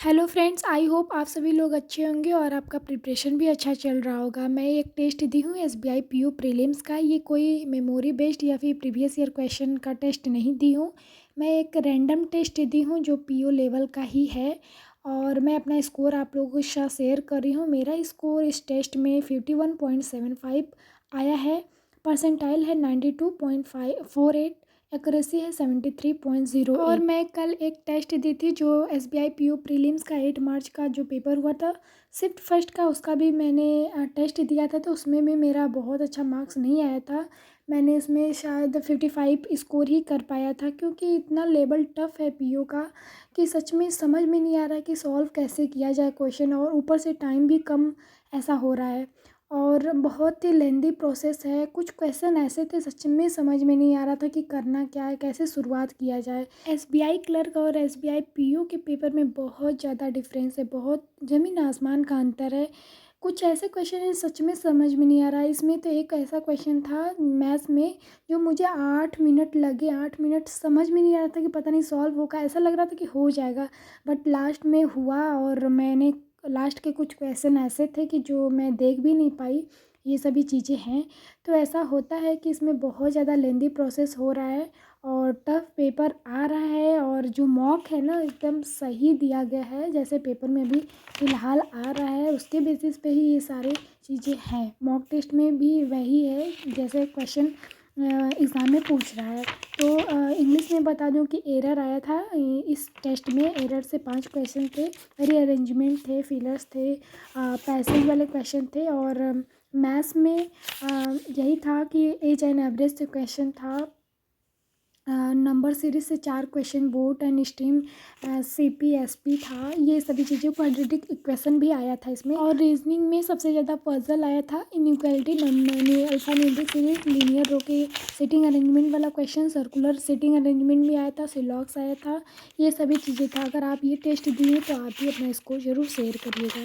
Hello friends, I hope आप सभी लोग अच्छे होंगे और आपका प्रिपरेशन भी अच्छा चल रहा होगा। मैं एक टेस्ट दी हूँ एसबीआई पीओ प्रीलिम्स का। ये कोई मेमोरी बेस्ड या फिर प्रीवियस ईयर क्वेश्चन का टेस्ट नहीं दी हूँ। मैं एक रैंडम टेस्ट दी हूँ जो पीओ लेवल का ही है और मैं अपना स्कोर आप लोगों के साथ शेयर कर रही हूँ। मेरा स्कोर इस टेस्ट में 51.75 आया है। परसेंटाइल है 92.548। एक्यूरेसी है 73.08। और मैं कल एक टेस्ट दी थी जो एसबीआई पीओ प्रीलिम्स का 8 मार्च का जो पेपर हुआ था शिफ्ट फर्स्ट का, उसका भी मैंने टेस्ट दिया था। तो उसमें भी मेरा बहुत अच्छा मार्क्स नहीं आया था। मैंने इसमें शायद 55 स्कोर ही कर पाया था, क्योंकि इतना लेवल टफ है पीओ का कि सच में समझ में नहीं आ रहा कि सॉल्व कैसे किया जाए क्वेश्चन, और ऊपर से टाइम भी कम ऐसा हो रहा है और बहुत ही लेंदी प्रोसेस है। कुछ क्वेश्चन ऐसे थे सच में समझ में नहीं आ रहा था कि करना क्या है, कैसे शुरुआत किया जाए। एसबीआई क्लर्क और एसबीआई पीओ के पेपर में बहुत ज़्यादा डिफरेंस है, बहुत ज़मीन आसमान का अंतर है। कुछ ऐसे क्वेश्चन है सच में समझ में नहीं आ रहा है। इसमें तो एक ऐसा क्वेश्चन था मैथ्स में जो मुझे 8 मिनट लगे। 8 मिनट समझ में नहीं आ रहा था कि पता नहीं सॉल्व होगा, ऐसा लग रहा था कि हो जाएगा, बट लास्ट में हुआ। और मैंने लास्ट के कुछ क्वेश्चन ऐसे थे कि जो मैं देख भी नहीं पाई। ये सभी चीज़ें हैं। तो ऐसा होता है कि इसमें बहुत ज़्यादा लेंदी प्रोसेस हो रहा है और टफ पेपर आ रहा है। और जो मॉक है ना एकदम सही दिया गया है, जैसे पेपर में भी फ़िलहाल आ रहा है उसके बेसिस पे ही ये सारी चीज़ें हैं। मॉक टेस्ट में भी वही है जैसे क्वेश्चन एग्ज़ाम में पूछ रहा है। तो इंग्लिश में बता दूं कि एरर आया था इस टेस्ट में। एरर से 5 क्वेश्चन थे, रीअरेंजमेंट थे, फिलर्स थे, पैसेज वाले क्वेश्चन थे। और मैथ्स में यही था कि एज एंड एवरेज से क्वेश्चन था। नंबर सीरीज से 4 question, boat and stream, CPSP था। ये सभी चीज़ें, क्वाड्रेटिक इक्वेशन भी आया था इसमें। और रीजनिंग में सबसे ज़्यादा पजल आया था इनइक्वालिटी, अल्फान्यूमेरिक सीरीज, लीनियर रो के सिटिंग अरेंजमेंट वाला क्वेश्चन, सर्कुलर सिटिंग अरेंजमेंट भी आया था, सिलॉक्स आया था। ये सभी चीज़ें था। अगर आप ये टेस्ट दिए तो आप भी अपना स्कोर ज़रूर शेयर करिएगा।